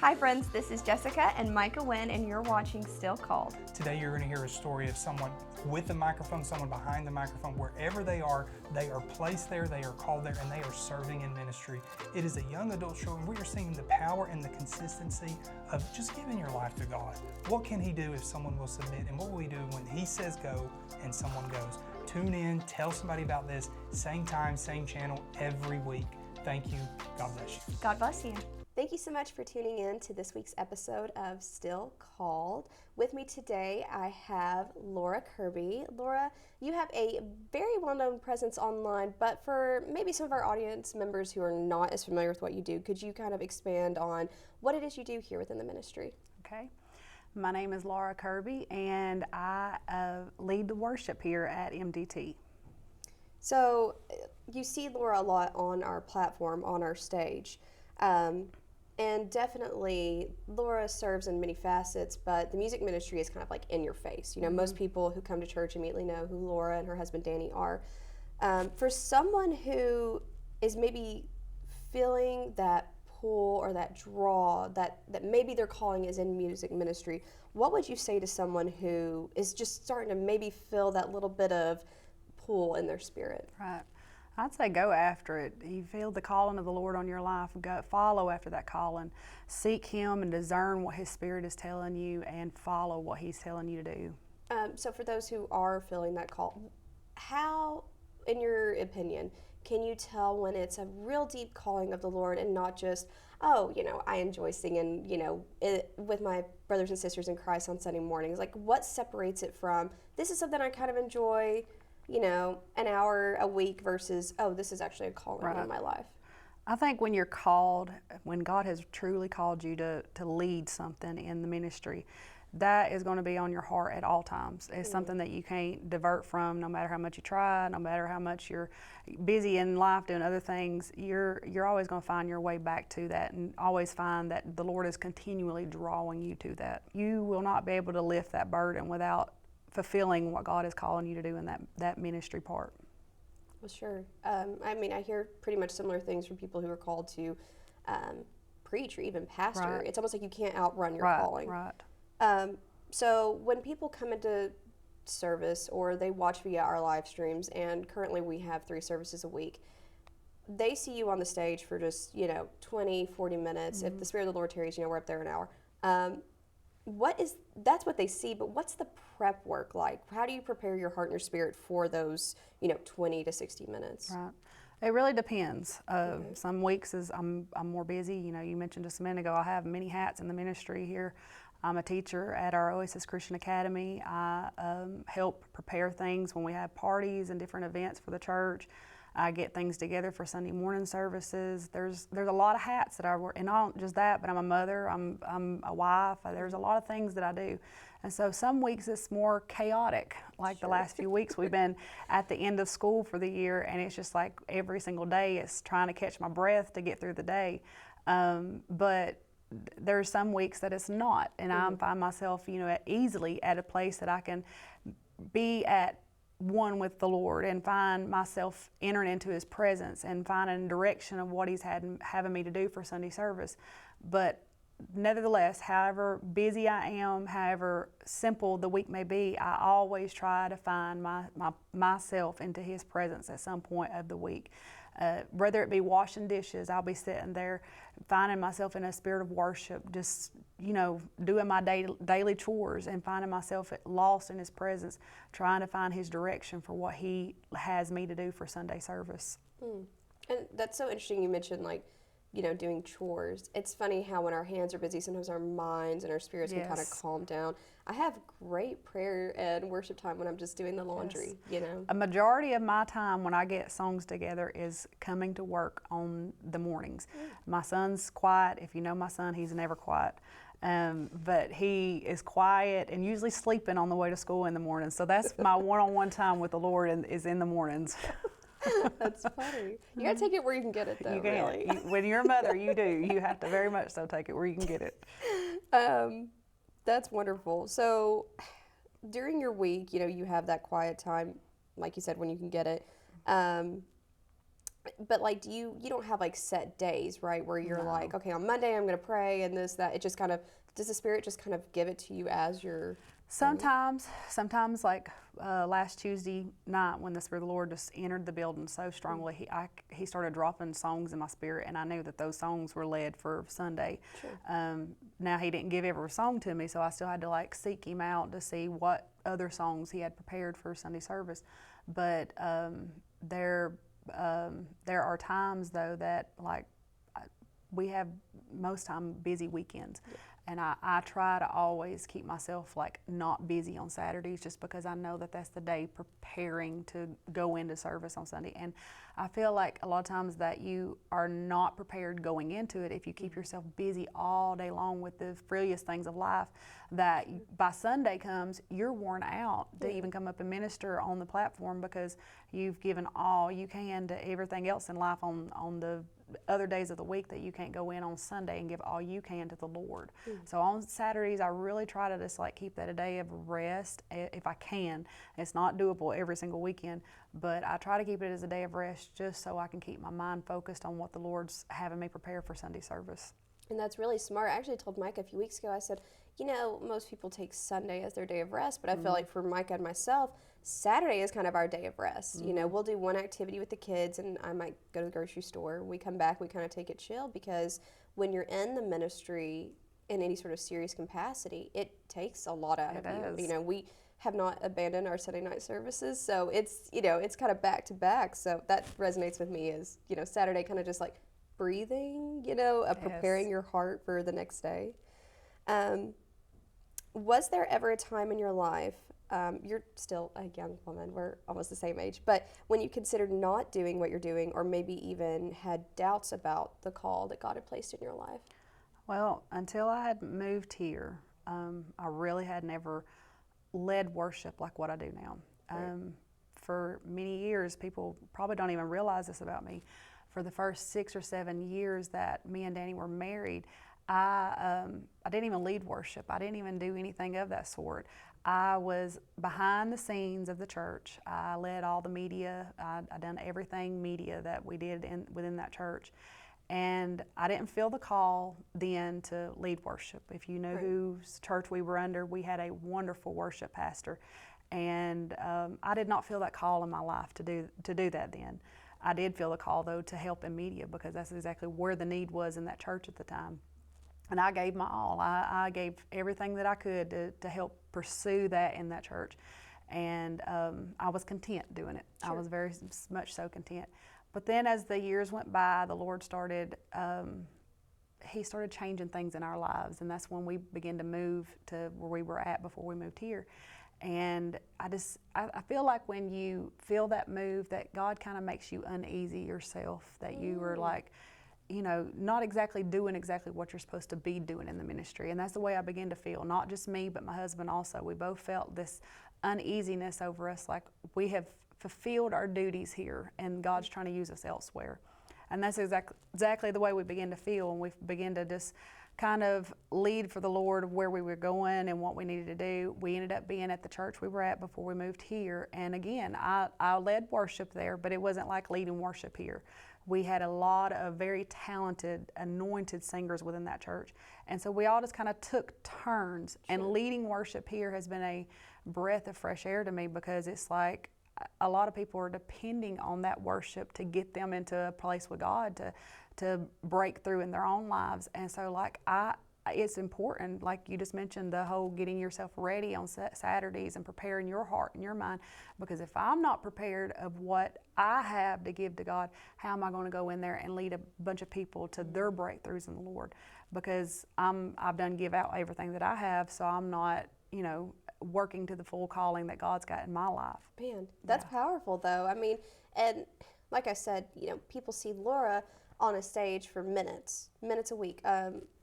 Hi friends, this is Jessica and Micah Wynn, and you're watching Still Called. Today you're going to hear a story of someone with the microphone, someone behind the microphone. Wherever they are placed there, they are called there, and they are serving in ministry. It is a young adult show, and we are seeing the power and the consistency of just giving your life to God. What can He do if someone will submit, and what will He do when He says go and someone goes? Tune in, tell somebody about this, same time, same channel, every week. Thank you. God bless you. God bless you. Thank you so much for tuning in to this week's episode of Still Called. With me today, I have Laura Kirby. Laura, you have a very well-known presence online, but for maybe some of our audience members who are not as familiar with what you do, could you kind of expand on what it is you do here within the ministry? Okay. My name is Laura Kirby, and I lead the worship here at MDT. So you see Laura a lot on our platform, on our stage. And definitely, Laura serves in many facets, but the music ministry is kind of like in your face. You know, most people who come to church immediately know who Laura and her husband Danny are. For someone who is maybe feeling that pull or that draw, that maybe their calling is in music ministry, what would you say to someone who is just starting to maybe feel that little bit of pull in their spirit? Right. I'd say go after it. You feel the calling of the Lord on your life, go follow after that calling. Seek Him and discern what His Spirit is telling you and follow what He's telling you to do. So for those who are feeling that call, how, in your opinion, can you tell when it's a real deep calling of the Lord and not just, oh, you know, I enjoy singing, you know, with my brothers and sisters in Christ on Sunday mornings? Like, what separates it from, this is something I kind of enjoy, you know, an hour a week versus, oh, this is actually a calling in my life? I think when you're called, when God has truly called you to lead something in the ministry, that is going to be on your heart at all times. It's something that you can't divert from, no matter how much you try, no matter how much you're busy in life doing other things. You're always going to find your way back to that, and always find that the Lord is continually drawing you to that. You will not be able to lift that burden without fulfilling what God is calling you to do in that ministry part. Well, sure. I mean, I hear pretty much similar things from people who are called to preach or even pastor. Right. It's almost like you can't outrun your calling. Right. So when people come into service or they watch via our live streams, and currently we have 3 services a week, they see you on the stage for just, you know, 20, 40 minutes. If the Spirit of the Lord tarries, you know, we're up there an hour. That's what they see, but what's the prep work like? How do you prepare your heart and your spirit for those, you know, 20 to 60 minutes? Right. It really depends. Some weeks I'm more busy. You know, you mentioned just a minute ago, I have many hats in the ministry here. I'm a teacher at our Oasis Christian Academy. I help prepare things when we have parties and different events for the church. I get things together for Sunday morning services. There's a lot of hats that I wear, and not just that, but I'm a mother, I'm a wife. There's a lot of things that I do. And so some weeks it's more chaotic, like the last few weeks we've been at the end of school for the year, and it's just like every single day it's trying to catch my breath to get through the day. But there's some weeks that it's not, and I find myself, you know, easily at a place that I can be at one with the Lord and find myself entering into His presence and finding direction of what He's having me to do for Sunday service. But nevertheless, however busy I am, however simple the week may be, I always try to find myself into His presence at some point of the week. Whether it be washing dishes, I'll be sitting there finding myself in a spirit of worship, just, you know, doing my daily chores and finding myself lost in His presence, trying to find His direction for what He has me to do for Sunday service. And that's so interesting you mentioned, like, you know, doing chores. It's funny how when our hands are busy, sometimes our minds and our spirits can kind of calm down. I have great prayer and worship time when I'm just doing the laundry, you know. A majority of my time when I get songs together is coming to work on the mornings. My son's quiet. If you know my son, he's never quiet. But he is quiet and usually sleeping on the way to school in the morning. So that's my one-on-one time with the Lord is in the mornings. That's funny. You gotta take it where you can get it, though. You can. Really. When you're a mother, you do. You have to very much so take it where you can get it. That's wonderful. So during your week, you know, you have that quiet time, like you said, when you can get it. But like, you don't have like set days, right? Where you're No. like, okay, on Monday I'm going to pray and this, that. It just kind of, does the Spirit just kind of give it to you as you're Sometimes like last Tuesday night when the Spirit of the Lord just entered the building so strongly, he started dropping songs in my spirit, and I knew that those songs were led for Sunday. Sure. Now he didn't give every song to me, so I still had to like seek him out to see what other songs he had prepared for Sunday service. But there are times though that like we have most time busy weekends. Yeah. And I try to always keep myself like not busy on Saturdays, just because I know that that's the day preparing to go into service on Sunday. And I feel like a lot of times that you are not prepared going into it if you keep yourself busy all day long with the frilliest things of life, that by Sunday comes, you're worn out to even come up and minister on the platform, because you've given all you can to everything else in life on the other days of the week that you can't go in on Sunday and give all you can to the Lord. So on Saturdays, I really try to just like keep that a day of rest if I can. It's not doable every single weekend, but I try to keep it as a day of rest just so I can keep my mind focused on what the Lord's having me prepare for Sunday service. And that's really smart. I actually told Micah a few weeks ago, I said, you know, most people take Sunday as their day of rest, but I feel like for Micah and myself, Saturday is kind of our day of rest. You know, we'll do one activity with the kids, and I might go to the grocery store. We come back, we kind of take it chill, because when you're in the ministry in any sort of serious capacity, it takes a lot out of you. You know, we have not abandoned our Sunday night services, so it's, you know, it's kind of back to back. So that resonates with me, is, you know, Saturday kind of just like breathing, you know, preparing your heart for the next day. Was there ever a time in your life, you're still a young woman, we're almost the same age, but when you considered not doing what you're doing, or maybe even had doubts about the call that God had placed in your life? Well, until I had moved here, I really had never led worship like what I do now. For many years, people probably don't even realize this about me. For the first 6 or 7 years that me and Danny were married, I didn't even lead worship. I didn't even do anything of that sort. I was behind the scenes of the church. I led all the media. I done everything media that we did within that church. And I didn't feel the call then to lead worship. If you know whose church we were under, we had a wonderful worship pastor. And I did not feel that call in my life to do that then. I did feel the call, though, to help in media, because that's exactly where the need was in that church at the time. And I gave my all. I gave everything that I could to help pursue that in that church. And I was content doing it. Sure. I was very much so content. But then as the years went by, the Lord started, He started changing things in our lives. And that's when we began to move to where we were at before we moved here. And I feel like when you feel that move, that God kind of makes you uneasy yourself, that you were like, you know, not exactly doing exactly what you're supposed to be doing in the ministry. And that's the way I began to feel, not just me, but my husband also. We both felt this uneasiness over us, like we have fulfilled our duties here and God's trying to use us elsewhere. And that's exactly the way we began to feel, and we began to just kind of lead for the Lord of where we were going and what we needed to do. We ended up being at the church we were at before we moved here. And again, I led worship there, but it wasn't like leading worship here. We had a lot of very talented, anointed singers within that church. And so we all just kind of took turns. Sure. And leading worship here has been a breath of fresh air to me, because it's like a lot of people are depending on that worship to get them into a place with God, to break through in their own lives. And so like it's important, like you just mentioned, the whole getting yourself ready on Saturdays and preparing your heart and your mind, because if I'm not prepared of what I have to give to God, how am I going to go in there and lead a bunch of people to their breakthroughs in the Lord? Because I've done give out everything that I have, so I'm not, you know, working to the full calling that God's got in my life. Man, that's powerful though. I mean, and like I said, you know, people see Laura on a stage for minutes a week.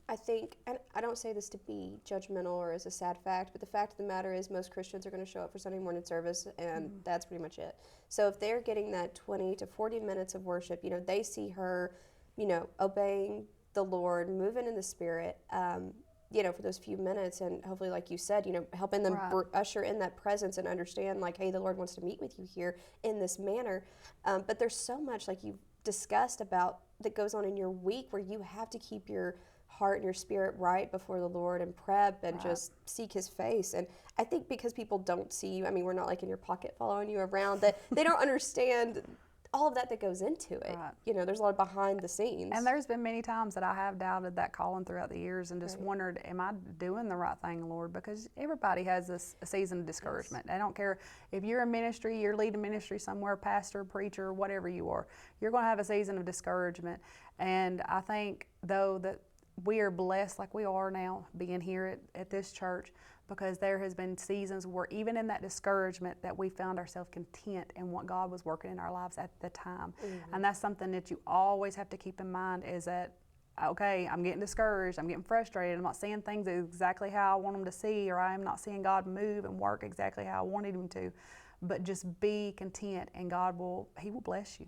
I think, and I don't say this to be judgmental or as a sad fact, but the fact of the matter is most Christians are going to show up for Sunday morning service, and that's pretty much it. So if they're getting that 20 to 40 minutes of worship, you know, they see her, you know, obeying the Lord, moving in the Spirit, you know, for those few minutes, and hopefully, like you said, you know, helping them usher in that presence and understand, like, hey, the Lord wants to meet with you here in this manner. But there's so much, like you discussed about that goes on in your week where you have to keep your heart and your spirit right before the Lord and prep and just seek his face. And I think because people don't see you, I mean, we're not like in your pocket following you around, that they don't understand all of that goes into it. Right. You know, there's a lot of behind the scenes. And there's been many times that I have doubted that calling throughout the years and just wondered, am I doing the right thing, Lord? Because everybody has a season of discouragement. I don't care if you're in ministry, you're leading ministry somewhere, pastor, preacher, whatever you are, you're going to have a season of discouragement. And I think, though, that we are blessed like we are now being here at this church, because there has been seasons where even in that discouragement that we found ourselves content in what God was working in our lives at the time. And that's something that you always have to keep in mind, is that, okay, I'm getting discouraged, I'm getting frustrated, I'm not seeing things exactly how I want them to see, or I am not seeing God move and work exactly how I wanted him to. But just be content, and he will bless you.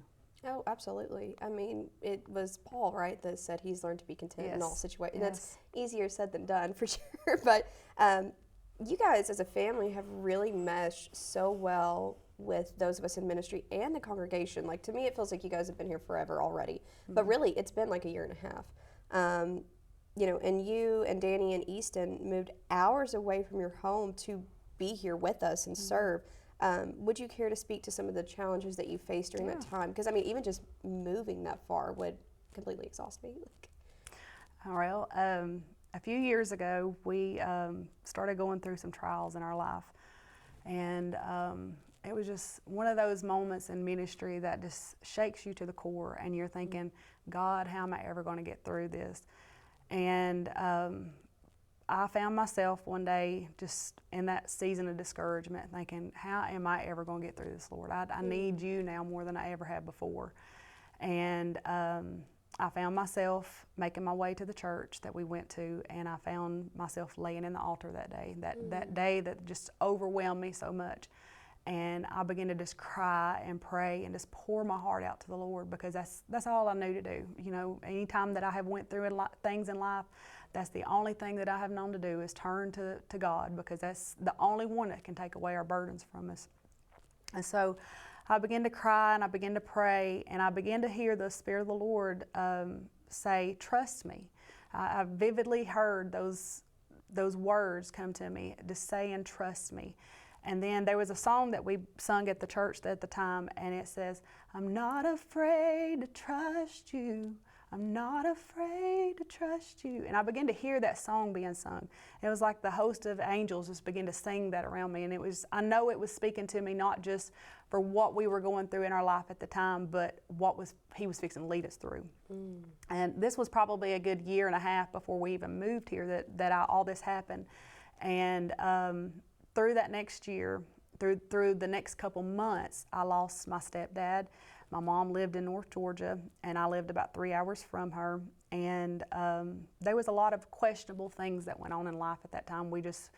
Oh, absolutely. I mean, it was Paul, right, that said he's learned to be content in all situations. That's easier said than done, for sure. But you guys as a family have really meshed so well with those of us in ministry and the congregation. Like, to me, it feels like you guys have been here forever already. But really, it's been like a year and a half. You know, and you and Danny and Easton moved hours away from your home to be here with us and serve. Would you care to speak to some of the challenges that you faced during that time? Because, I mean, even just moving that far would completely exhaust me. Well, a few years ago, we started going through some trials in our life. And it was just one of those moments in ministry that just shakes you to the core, and you're thinking, God, how am I ever going to get through this? And I found myself one day just in that season of discouragement thinking, how am I ever going to get through this, Lord? I need you now more than I ever have before. And I found myself making my way to the church that we went to, and I found myself laying in the altar that day, that day that just overwhelmed me so much. And I began to just cry and pray and just pour my heart out to the Lord, because that's all I knew to do. You know, anytime that I have went through things in life, that's the only thing that I have known to do is turn to God, because that's the only one that can take away our burdens from us. And so I began to cry and I began to pray, and I began to hear the Spirit of the Lord say, trust me. I vividly heard those words come to me, just saying, trust me. And then there was a song that we sung at the church at the time, and it says, I'm not afraid to trust you. I'm not afraid to trust you. And I began to hear that song being sung. It was like the host of angels just began to sing that around me. And I know it was speaking to me not just for what we were going through in our life at the time, but what he was fixing to lead us through. And this was probably a good year and a half before we even moved here that all this happened. And through that next year, through the next couple months, I lost my stepdad. My mom lived in North Georgia, and I lived about 3 hours from her. And there was a lot of questionable things that went on in life at that time. We just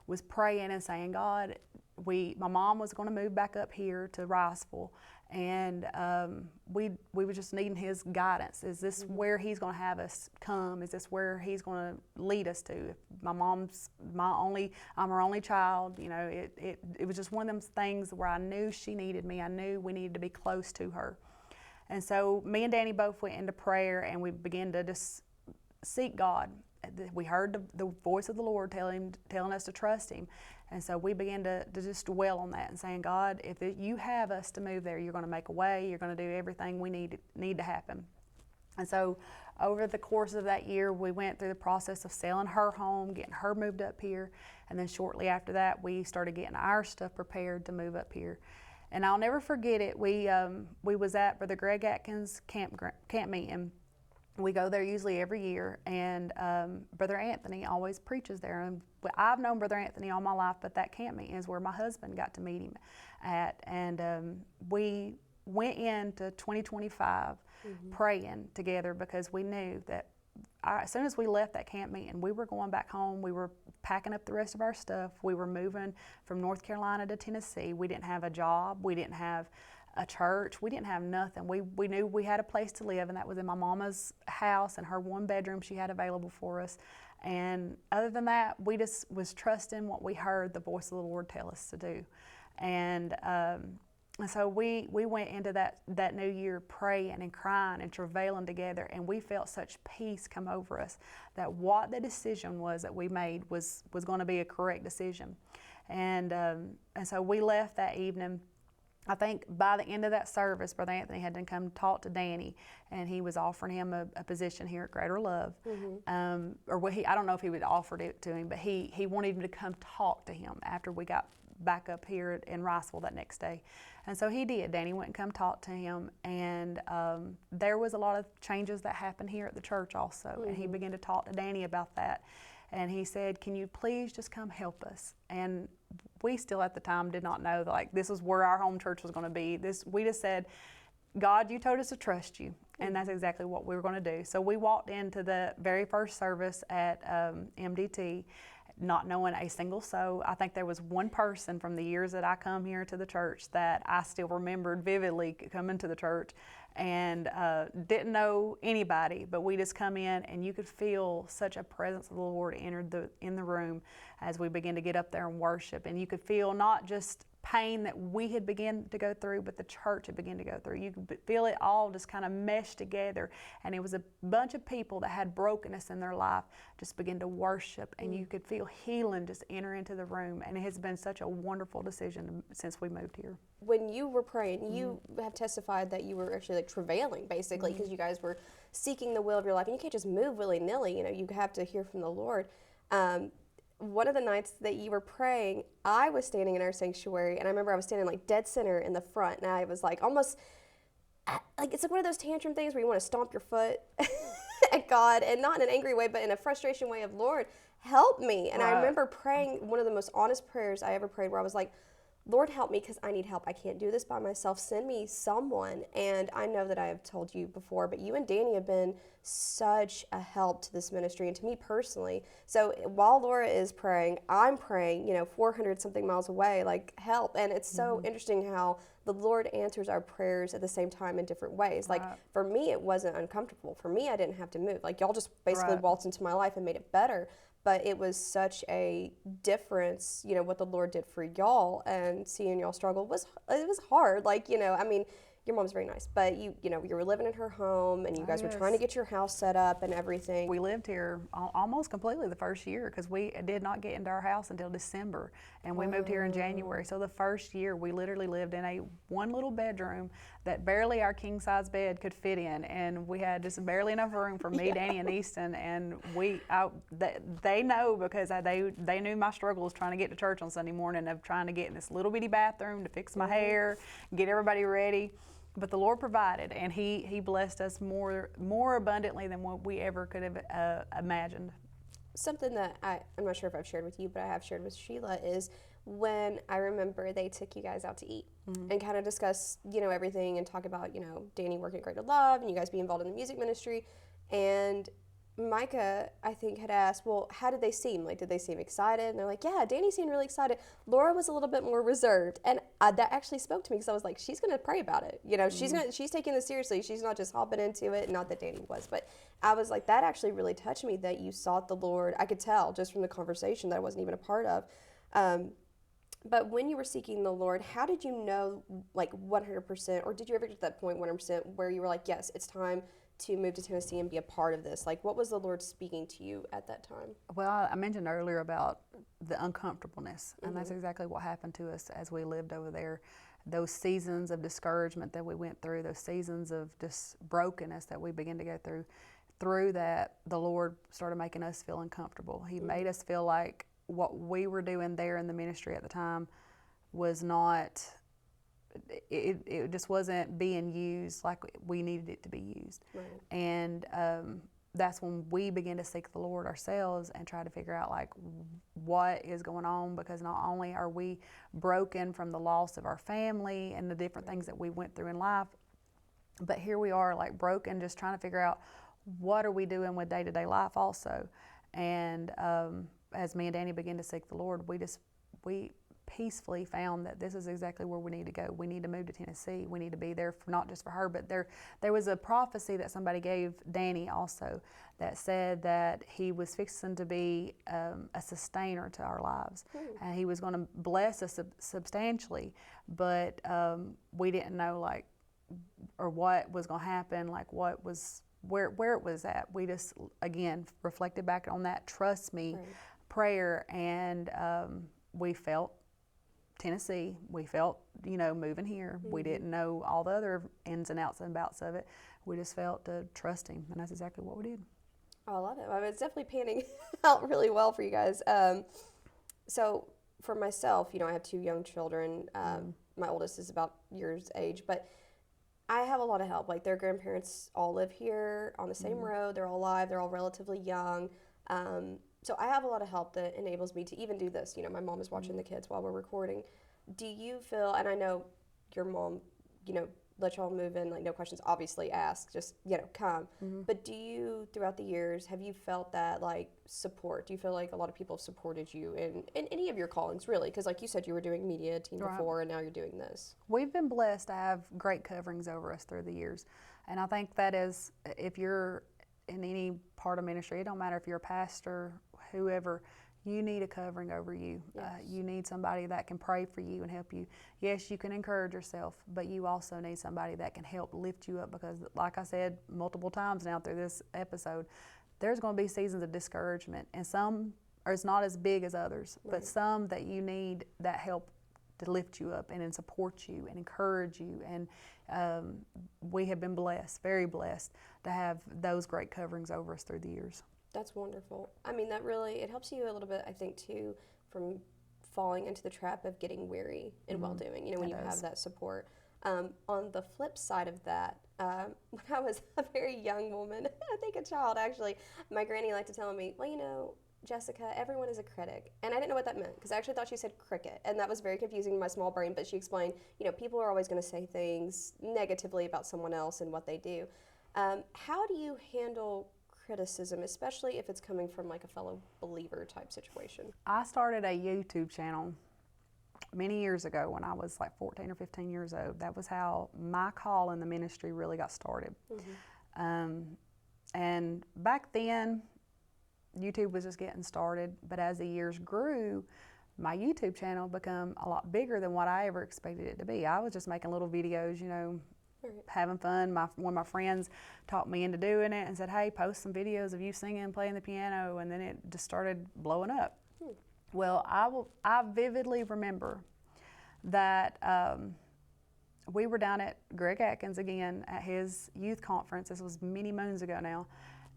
was praying and saying, God, my mom was going to move back up here to Riceville, and we were just needing his guidance. Is this where he's going to have us come? Is this where he's going to lead us to? I'm her only child. You know, it was just one of them things where I knew she needed me. I knew we needed to be close to her. And so me and Danny both went into prayer, and we began to just seek God. We heard the voice of the Lord telling us to trust him. And so we began to just dwell on that and saying, God, if you have us to move there, you're going to make a way, you're going to do everything we need to happen. And so over the course of that year, we went through the process of selling her home, getting her moved up here. And then shortly after that, we started getting our stuff prepared to move up here. And I'll never forget it. We was at Brother Greg Atkins' camp meeting. We go there usually every year, and Brother Anthony always preaches there. And I've known Brother Anthony all my life, but that camp meeting is where my husband got to meet him at. And we went into 2025 praying together, because we knew that as soon as we left that camp meeting, we were going back home. We were packing up the rest of our stuff. We were moving from North Carolina to Tennessee. We didn't have a job. We didn't have a church. We didn't have nothing. We knew we had a place to live, and that was in my mama's house and her one bedroom she had available for us. And other than that, we just was trusting what we heard the voice of the Lord tell us to do. And And so we went into that new year praying and crying and travailing together, and we felt such peace come over us that what the decision was that we made was going to be a correct decision. And so we left that evening. I think by the end of that service, Brother Anthony had to come talk to Danny, and he was offering him a position here at Greater Love. I don't know if he would offered it to him, but he wanted him to come talk to him after we got back up here in Riceville that next day. And so he did. Danny went and come talk to him, and there was a lot of changes that happened here at the church also, and he began to talk to Danny about that. And he said, can you please just come help us? And we still at the time did not know that, like, this was where our home church was going to be. We just said, God, you told us to trust you, and that's exactly what we were going to do. So we walked into the very first service at MDT, not knowing a single soul. I think there was one person from the years that I come here to the church that I still remembered vividly coming to the church, and didn't know anybody, but we just come in and you could feel such a presence of the Lord entered in the room as we began to get up there and worship. And you could feel not just pain that we had begun to go through, but the church had begun to go through. You could feel it all just kind of mesh together, and it was a bunch of people that had brokenness in their life just begin to worship, and you could feel healing just enter into the room. And it has been such a wonderful decision since we moved here. When you were praying, you have testified that you were actually like travailing, basically, because you guys were seeking the will of your life, and you can't just move willy-nilly. You know, you have to hear from the Lord. One of the nights that you were praying, I was standing in our sanctuary, and I remember I was standing like dead center in the front, and I was like almost like, it's like one of those tantrum things where you want to stomp your foot at God, and not in an angry way, but in a frustration way of, Lord, help me. And I remember praying one of the most honest prayers I ever prayed, where I was like, Lord, help me, because I need help. I can't do this by myself. Send me someone. And I know that I have told you before, but you and Danny have been such a help to this ministry and to me personally. So while Laura is praying, I'm praying, 400 something miles away, like, help. And it's so interesting how the Lord answers our prayers at the same time in different ways. Like, for me, it wasn't uncomfortable. For me, I didn't have to move. Like, y'all just basically waltzed into my life and made it better. But it was such a difference, what the Lord did for y'all, and seeing y'all struggle was hard. Like, I mean, your mom's very nice, but you were living in her home, and you guys were trying to get your house set up and everything. We lived here almost completely the first year, because we did not get into our house until December, and we moved here in January. So the first year we literally lived in one little bedroom that barely our king size bed could fit in, and we had just barely enough room for me, Danny, and Easton. And they know, because they knew my struggles trying to get to church on Sunday morning, of trying to get in this little bitty bathroom to fix my hair, get everybody ready. But the Lord provided, and He blessed us more abundantly than what we ever could have imagined. Something that I'm not sure if I've shared with you, but I have shared with Sheila, is when I remember they took you guys out to eat and kind of discuss, everything, and talk about, Danny working at Greater Love and you guys being involved in the music ministry. And Micah, I think, had asked, well, how did they seem? Like, did they seem excited? And they're like, yeah, Danny seemed really excited. Laura was a little bit more reserved. And that actually spoke to me, because I was like, she's going to pray about it. She's taking this seriously. She's not just hopping into it. Not that Danny was, but I was like, that actually really touched me, that you sought the Lord. I could tell just from the conversation that I wasn't even a part of. But when you were seeking the Lord, how did you know, like, 100%, or did you ever get to that point 100% where you were like, yes, it's time to move to Tennessee and be a part of this? Like, what was the Lord speaking to you at that time? Well, I mentioned earlier about the uncomfortableness, and that's exactly what happened to us as we lived over there. Those seasons of discouragement that we went through, those seasons of just brokenness that we began to go through that, the Lord started making us feel uncomfortable. He made us feel like what we were doing there in the ministry at the time was not, it just wasn't being used like we needed it to be used. Right. And that's when we began to seek the Lord ourselves and try to figure out, like, what is going on, because not only are we broken from the loss of our family and the different things that we went through in life, but here we are, like, broken, just trying to figure out what are we doing with day-to-day life also. And as me and Danny began to seek the Lord, we peacefully found that this is exactly where we need to go. We need to move to Tennessee. We need to be there for, not just for her, but there was a prophecy that somebody gave Danny also that said that he was fixing to be a sustainer to our lives. And he was going to bless us substantially, but we didn't know like or what was going to happen, like what was where it was at. We just again reflected back on that trust me prayer, and we felt Tennessee. We felt, moving here. We didn't know all the other ins and outs of it. We just felt to trust him, and that's exactly what we did. Oh, I love it. I mean, it's definitely panning out really well for you guys. So for myself, I have 2 young children. My oldest is about yours age, but I have a lot of help. Like their grandparents all live here on the same road. They're all alive. They're all relatively young. So I have a lot of help that enables me to even do this. My mom is watching the kids while we're recording. Do you feel, and I know your mom, let y'all move in, like no questions, obviously ask, just, come. But do you, throughout the years, have you felt that like support? Do you feel like a lot of people have supported you in any of your callings, really? Because like you said, you were doing media team before, and now you're doing this. We've been blessed to have great coverings over us through the years. And I think that is, if you're in any part of ministry, it don't matter if you're a pastor, whoever, you need a covering over you. Yes. You need somebody that can pray for you and help you. Yes, you can encourage yourself, but you also need somebody that can help lift you up, because like I said multiple times now through this episode, there's going to be seasons of discouragement, and some are not as big as others, but some that you need that help to lift you up and then support you and encourage you. And we have been blessed, very blessed, to have those great coverings over us through the years. That's wonderful. I mean, that really, it helps you a little bit, I think, too, from falling into the trap of getting weary in well-doing, when you have that support. On the flip side of that, when I was a very young woman, I think a child actually, my granny liked to tell me, well, Jessica, everyone is a critic. And I didn't know what that meant, because I actually thought she said cricket, and that was very confusing in my small brain, but she explained, people are always going to say things negatively about someone else and what they do. How do you handle criticism, especially if it's coming from like a fellow believer type situation? I started a YouTube channel many years ago when I was like 14 or 15 years old. That was how my call in the ministry really got started. And back then, YouTube was just getting started, but as the years grew, my YouTube channel became a lot bigger than what I ever expected it to be. I was just making little videos, having fun. One of my friends talked me into doing it and said, hey, post some videos of you singing and playing the piano, and then it just started blowing up. Well, I vividly remember that we were down at Greg Atkins again at his youth conference. This was many moons ago now,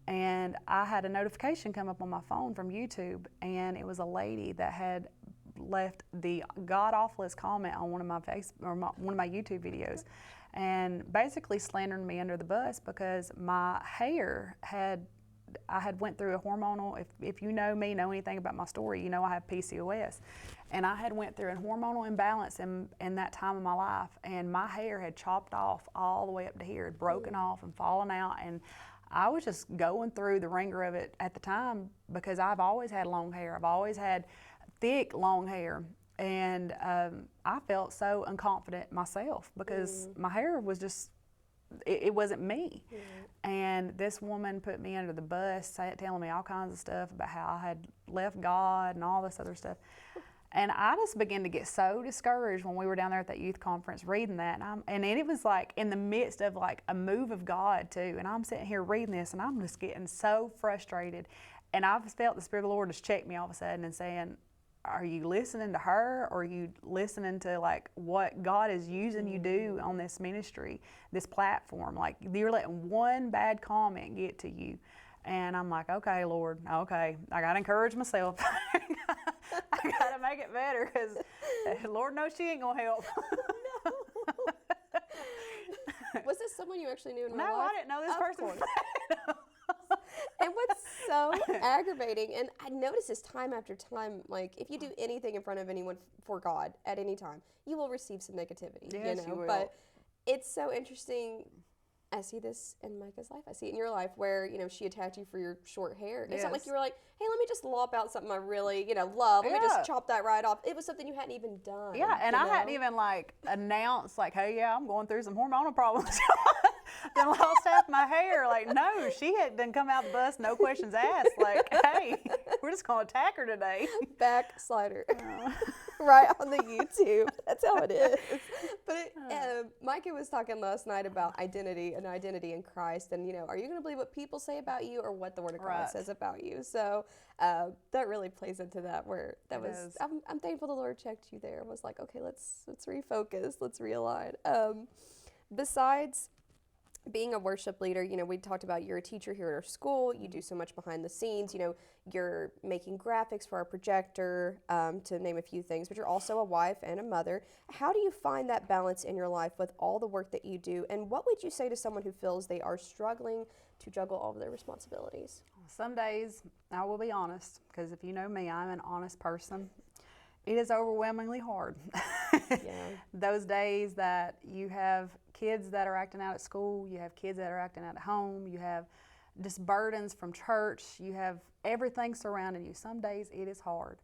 and I had a notification come up on my phone from YouTube, and it was a lady that had left the god-awfulest comment on one of my YouTube videos, and basically slandering me under the bus because my hair I had went through a hormonal, if you know me, know anything about my story, I have PCOS. And I had went through a hormonal imbalance in that time of my life, and my hair had chopped off all the way up to here, had broken off and fallen out, and I was just going through the ringer of it at the time, because I've always had long hair. I've always had thick, long hair. And I felt so unconfident myself because my hair was just, it wasn't me. And this woman put me under the bus, telling me all kinds of stuff about how I had left God and all this other stuff. And I just began to get so discouraged when we were down there at that youth conference reading that. And it was like in the midst of like a move of God too. And I'm sitting here reading this and I'm just getting so frustrated. And I felt the Spirit of the Lord just check me all of a sudden and saying, are you listening to her, or are you listening to like what God is using you do on this ministry, this platform? Like you're letting one bad comment get to you. And I'm like, okay, Lord, okay, I got to encourage myself. I got to make it better, because Lord knows she ain't going to help. Was this someone you actually knew in real life? No, I didn't know this person. And what's so aggravating, and I notice this time after time, like if you do anything in front of anyone for God at any time, you will receive some negativity, Yes, you will. But it's so interesting I see this in Micah's life. I see it in your life where, she attacked you for your short hair. It's not like Yes. you were like, hey, let me just lop out something I really, love. Let me Yeah. just chop that right off. It was something you hadn't even done. Yeah, and you I hadn't know? even announced hey, yeah, I'm going through some hormonal problems. Then lost half my hair. No, she didn't come out the bus, no questions asked. Hey, we're just gonna attack her today. Backslider. Right on the YouTube. That's how it is. But Micah was talking last night about identity and identity in Christ, and are you going to believe what people say about you or what the Word of God Right. says about you? So that really plays into that. Where that It was, is. I'm thankful the Lord checked you there and was like, okay, let's refocus, let's realign. Besides being a worship leader, we talked about you're a teacher here at our school. You do so much behind the scenes. You're making graphics for our projector, to name a few things, but you're also a wife and a mother. How do you find that balance in your life with all the work that you do? And what would you say to someone who feels they are struggling to juggle all of their responsibilities? Some days, I will be honest, because if you know me, I'm an honest person. It is overwhelmingly hard. Yeah. Those days that you have kids that are acting out at school, you have kids that are acting out at home, you have just burdens from church, you have everything surrounding you. Some days it is hard.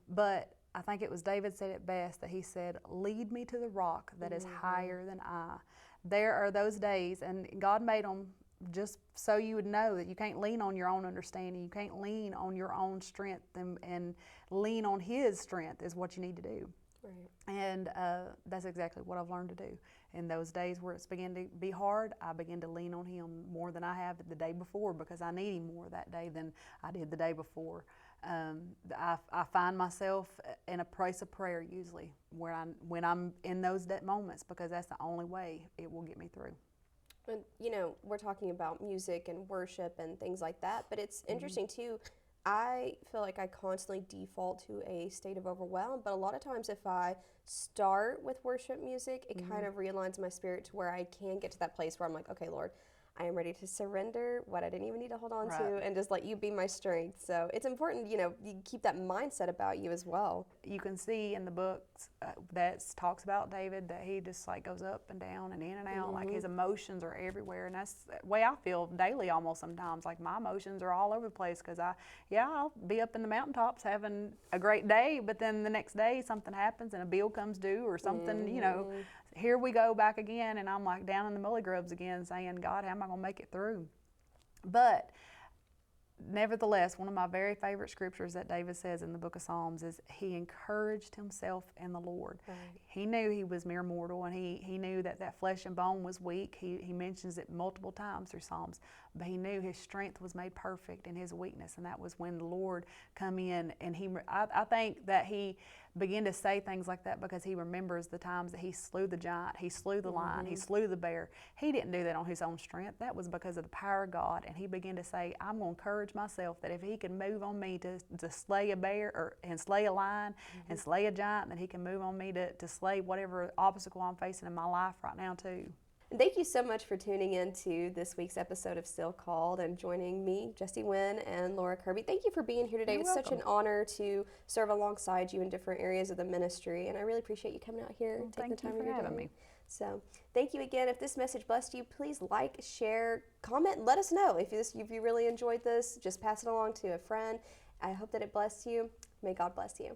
But I think it was David said it best, that he said, lead me to the rock that is higher than I. There are those days, and God made them just so you would know that you can't lean on your own understanding. You can't lean on your own strength, and lean on His strength is what you need to do. Right. And that's exactly what I've learned to do. In those days where it's began to be hard, I began to lean on Him more than I have the day before, because I need Him more that day than I did the day before. I find myself in a place of prayer usually when I'm in those moments, because that's the only way it will get me through. And, we're talking about music and worship and things like that, but it's interesting too. I feel like I constantly default to a state of overwhelm, but a lot of times if I start with worship music, it kind of realigns my spirit to where I can get to that place where I'm like, okay, Lord, I am ready to surrender what I didn't even need to hold on to Right. and just let you be my strength. So it's important, you keep that mindset about you as well. You can see in the books that talks about David that he just goes up and down and in and out, his emotions are everywhere, and that's the way I feel daily almost sometimes. My emotions are all over the place, because I'll be up in the mountaintops having a great day, but then the next day something happens and a bill comes due or something, here we go back again, and I'm down in the mully grubs again saying, God, how am I going to make it through? But nevertheless, one of my very favorite scriptures that David says in the book of Psalms is he encouraged himself in the Lord. Right. He knew he was mere mortal, and he knew that flesh and bone was weak. He mentions it multiple times through Psalms, but he knew his strength was made perfect in his weakness, and that was when the Lord come in. And I think that he began to say things like that because he remembers the times that he slew the giant, he slew the lion, he slew the bear. He didn't do that on his own strength. That was because of the power of God. And he began to say, I'm going to encourage myself that if he can move on me to slay a bear and slay a lion and slay a giant, then he can move on me to slay whatever obstacle I'm facing in my life right now too. And thank you so much for tuning in to this week's episode of Still Called and joining me, Jesse Wynn, and Laura Kirby. Thank you for being here today. You're It's such welcome. an honor to serve alongside you in different areas of the ministry, and I really appreciate you coming out here and taking the thank you time for of your having day. me. So thank you again. If this message blessed you, please like, share, comment, let us know. If you really enjoyed this, just pass it along to a friend. I hope that it blessed you. May God bless you.